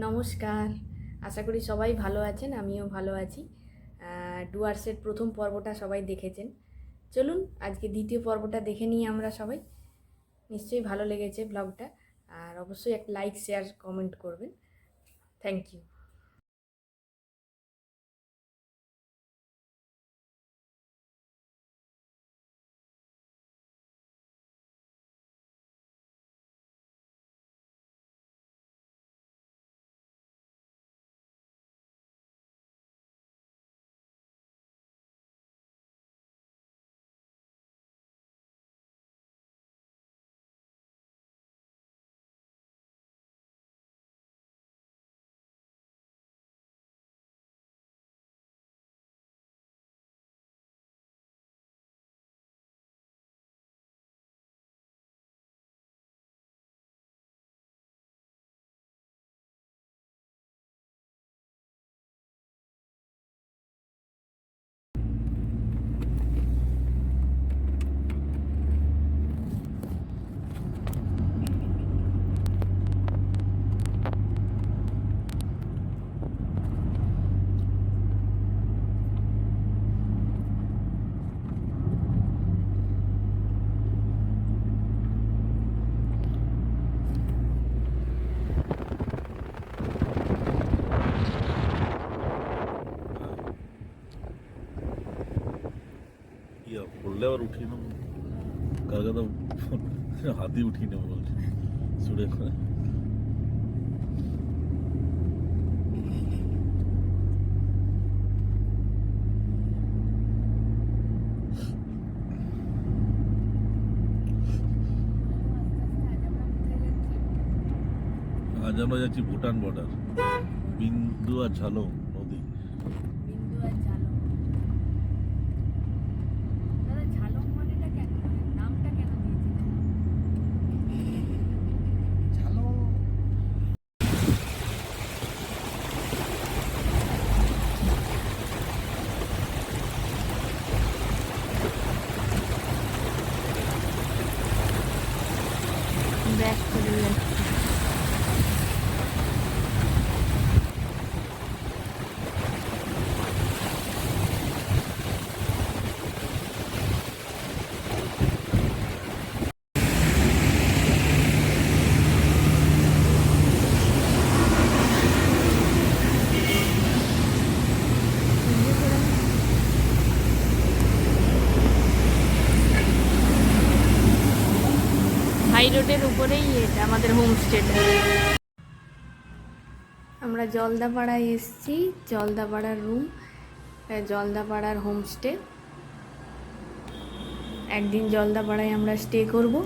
নমস্কার, আশা করি সবাই ভালো আছেন, আমিও ভালো আছি। ডুয়ার্সের প্রথম পর্বটা সবাই দেখেছেন। চলুন আজকে দ্বিতীয় পর্বটা দেখে নিই আমরা সবাই। নিশ্চয়ই ভালো লেগেছে ব্লগটা, আর অবশ্যই একটা লাইক, শেয়ার, কমেন্ট করবেন। Thank you. বললে আবার উঠিয়ে নেব, কার কথা হাতে উঠিয়ে নেবো বলছি সুরে করে। আজ আমরা যাচ্ছি ভুটান বর্ডার, বিন্দু আর ঝালং নদী। ব্যাক করে যাচ্ছি। হাই রোডের উপরেই এটা আমাদের হোমস্টেটা। আমরা জলদাপাড়ায় এসেছি, জলদাপাড়ার রুম, জলদাপাড়ার হোমস্টে। একদিন জলদাপাড়ায় আমরা স্টে করব।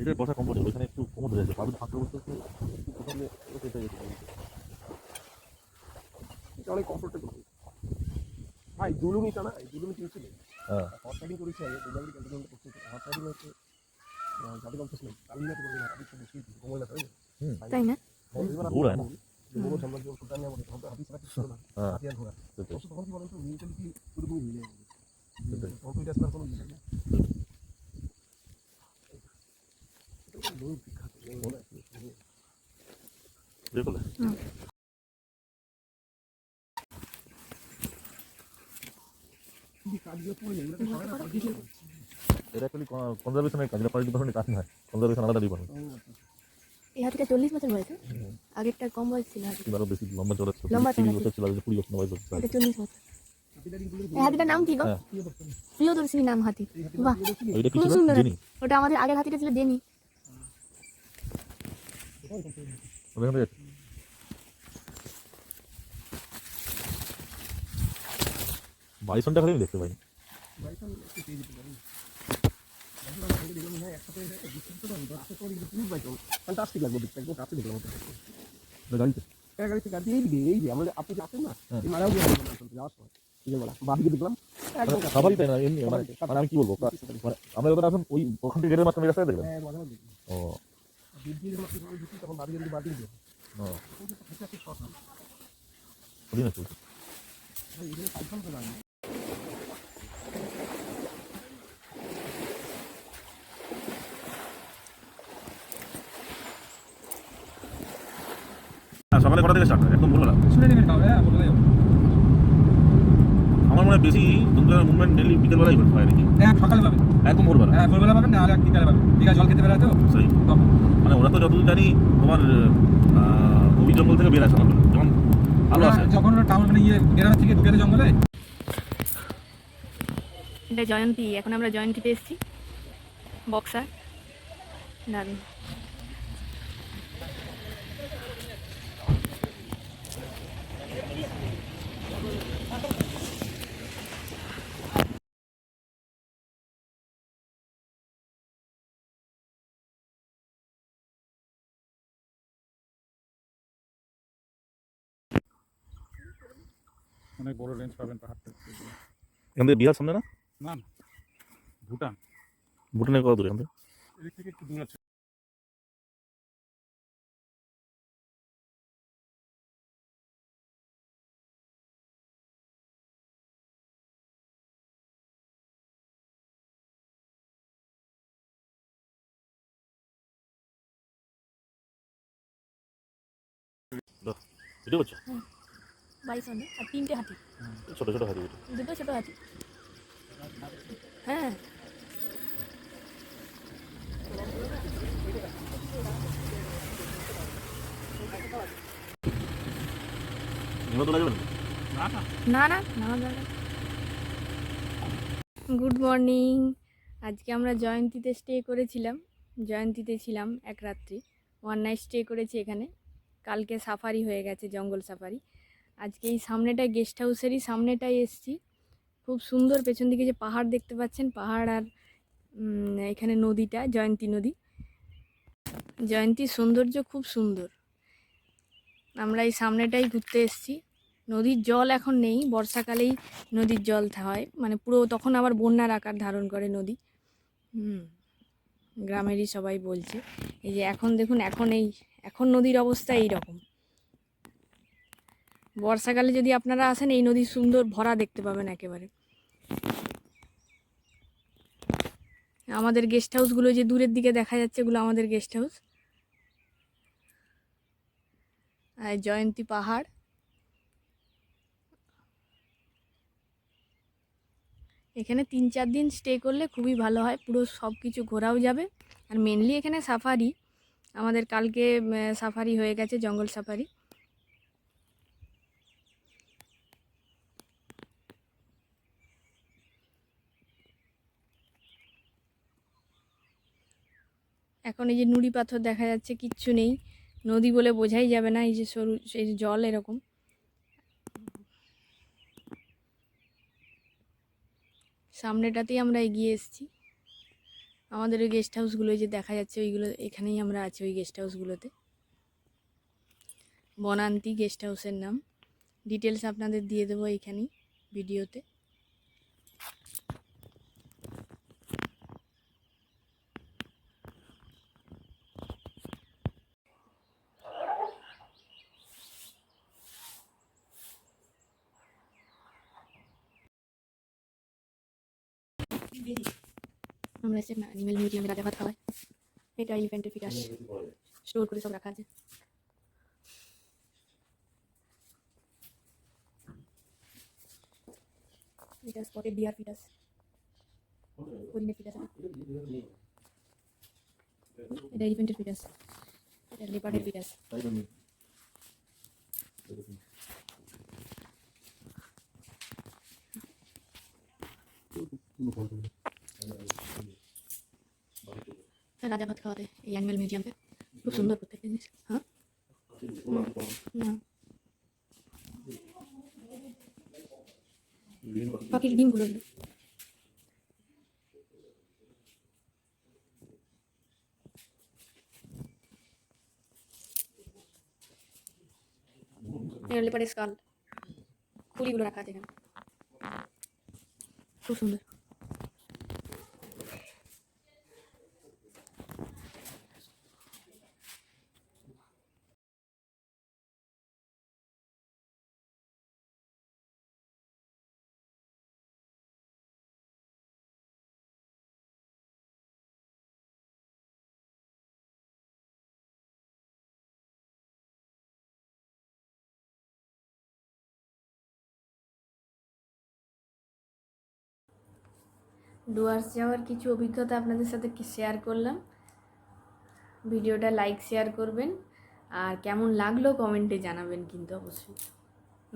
এটার বসা কমফোর্টেবল, এখানে একটু কমোড হয়ে যাচ্ছে, পাবি ফাঁকা বসতে এটা অনেক কমফোর্টেবল ভাই। জুলুমিটা না, জুলুমি কিনছিল হট রাইডিং করেছে, ডেলিভারি ক্যান্টিন করতে হট রাইডিং হচ্ছে জাতি কমপ্লেক্স নেই আমি না বলি না আমি তো বেশি কমল না তাই না? ঘোরা না বড় সামনে যে সুলতান নিয়ে আমাদের হাদিস রাখতে ছিল না হাতিয়ার ঘোরা তো তখন কি বলেন তো মেন্টালিটি পুরোপুরি মিলে যাবে, তখন তো এটা আসলে কোনো ইয়ে না। এটা লোক বিখ্যাত দেখলে এটা অ্যাকচুয়ালি কনজারভেশনের কাজ, এটা পার্টি ধরনের কাজ নয়, কনজারভেশন আলাদা ডিপার্টমেন্ট। এই হাতিটা 40 বছর বয়স, আগেরটা কম বয়স ছিল। আরো বেশি লম্বা চড়া ছিল, 30 বছর ছিল, 20 বছর বয়স হচ্ছে। এটা 40 বছর। এই হাতিটার নাম কি গো? প্রিয়দর্শিনী নাম হাতি। বাহ, ওইটা কি খুব ছিল? সুন্দর। জেনি। ওটা আমাদের আগের হাতিটা ছিল জেনি। ওখানে বাইসনটা খালি আমি দেখতে পাইনি। ফ্যান্টাস্টিক লাগবে দেখতে, একদম কাছে দেখলাম গাড়িতে গাড়িতে গাড়ি এই যে আমরা আপনি যে আসেন না এই মারাও দিয়ে যাওয়ার সময় বিকেলবেলা বাদিকে দেখলাম একদম সাফারি তাই না এমনি মানে আমি কি বলবো মানে আমরা যখন এখন ওই ওখান থেকে গেটের মাঝখানে রাস্তায় দেখলেন মাঝে ও দিয়ে যখন আপনি ঢুকি তখন বাদিকে যদি বাদিকে দিয়ে ও একটা শর্ট না বুঝি না চলছে এখানে সাইকেল তো লাগে সকালে কটা থেকে স্টার্ট হয় একদম ভোরবেলা শুনে নেবেন তাহলে হ্যাঁ বলে যাবো আমার মনে হয় বেশি দুর্গার মুভমেন্ট ডেলি বিকেলবেলাই হয় নাকি হ্যাঁ সকালে পাবেন একদম ভোরবেলা হ্যাঁ ভোরবেলা পাবেন না হলে বিকালে পাবেন বিকাল জল খেতে বেরোয় তো সেই তখন মানে ওরা তো যতদূর জানি তোমার গভীর জঙ্গল থেকে বের আসে সকালবেলা যেমন আলো আসে যখন টাউন মানে ইয়ে গ্রামের থেকে ঢুকে তো জঙ্গলে এটা জয়ন্তী, এখন আমরা জয়ন্তীতে এসেছি, বক্সার। দারুণ। অনেক বড় রেঞ্জ পাবেন পাহাড়টা এখান থেকে বিহার সামনে না না ভুটান ভুটানের কত দূরে এখান থেকে এদিক থেকে একটু দূর আছে ভিডিও করছো 22 হলে আর 3টে হাতি, ছোট ছোট হাতি দুটো ছোট হাতি। হ্যাঁ নেমে তোলা যাবে না না না না দাদা। Good morning. আজকে আমরা জয়ন্তীতে স্টে করেছিলাম, জয়ন্তীতে ছিলাম এক রাত্রি, 1 নাইট স্টে করেছি এখানে। কালকে সাফারি হয়ে গেছে, জঙ্গল সাফারি। আজকে এই সামনেটায় গেস্ট হাউসেরই সামনেটায় এসছি। খুব সুন্দর, পেছন দিকে যে পাহাড় দেখতে পাচ্ছেন, পাহাড় আর এখানে নদীটা জয়ন্তী নদী। জয়ন্তীর সৌন্দর্য খুব সুন্দর। আমরা এই সামনেটাই ঘুরতে এসেছি। নদীর জল এখন নেই, বর্ষাকালেই নদীর জল হয়, মানে পুরো তখন আবার বন্যার আকার ধারণ করে নদী। গ্রামেরই সবাই বলছে। এই যে এখন দেখুন, এখন নদীর অবস্থা এই রকম। বর্ষাকালে যদি আপনারা আসেন, এই নদী সুন্দর ভরা দেখতে পাবেন একেবারে। আমাদের গেস্ট হাউসগুলো যে দূরের দিকে দেখা যাচ্ছে, এগুলো আমাদের গেস্ট হাউস। আর জয়ন্তী পাহাড়। এখানে 3-4 দিন স্টে করলে খুবই ভালো হয়, পুরো সব কিছু ঘোরাও যাবে। আর মেনলি এখানে সাফারি, আমাদের কালকে সাফারি হয়ে গেছে, জঙ্গল সাফারি। এখন এই যে নুড়ি পাথর দেখা যাচ্ছে, কিচ্ছু নেই, নদী বলে বোঝাই যাবে না। এই যে সরু, এই যে জল এরকম। সামনেটাতেই আমরা এগিয়ে এসেছি। আমাদের ওই গেস্ট হাউসগুলো যে দেখা যাচ্ছে, ওইগুলো এখানেই আমরা আছি, ওই গেস্ট হাউসগুলোতে। বনান্তি গেস্ট হাউসের নাম। ডিটেলস আপনাদের দিয়ে দেবো এইখানেই ভিডিওতে। আমরা এসে অ্যানিমেল মিউজিয়ামে রাজা ভাত খাওয়াই। এটা এলিফ্যান্টের ফিটাস স্টোর করে সব রাখা আছে। এটা স্পটেড ডিয়ার ফিটাস, হরিণের ফিটাস। এটা এলিফ্যান্টের ফিটাস, এটা লেপার্ডের ফিটাস। রাজা ভাত খাওয়াতে এই অ্যানিমেল মিউজিয়ামে খুব সুন্দর প্রত্যেকটা জিনিস। হ্যাঁ না, পাখির ডিমগুলো। লেপার্ডের স্কাল, খুলিগুলো রাখা আছে এখানে। খুব সুন্দর। ডুয়ার্স যাওয়ার কিছু অভিজ্ঞতা আপনাদের সাথে শেয়ার করলাম। ভিডিওটা লাইক শেয়ার করবেন, আর কেমন লাগলো কমেন্টে জানাবেন কিন্তু অবশ্যই।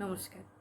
নমস্কার।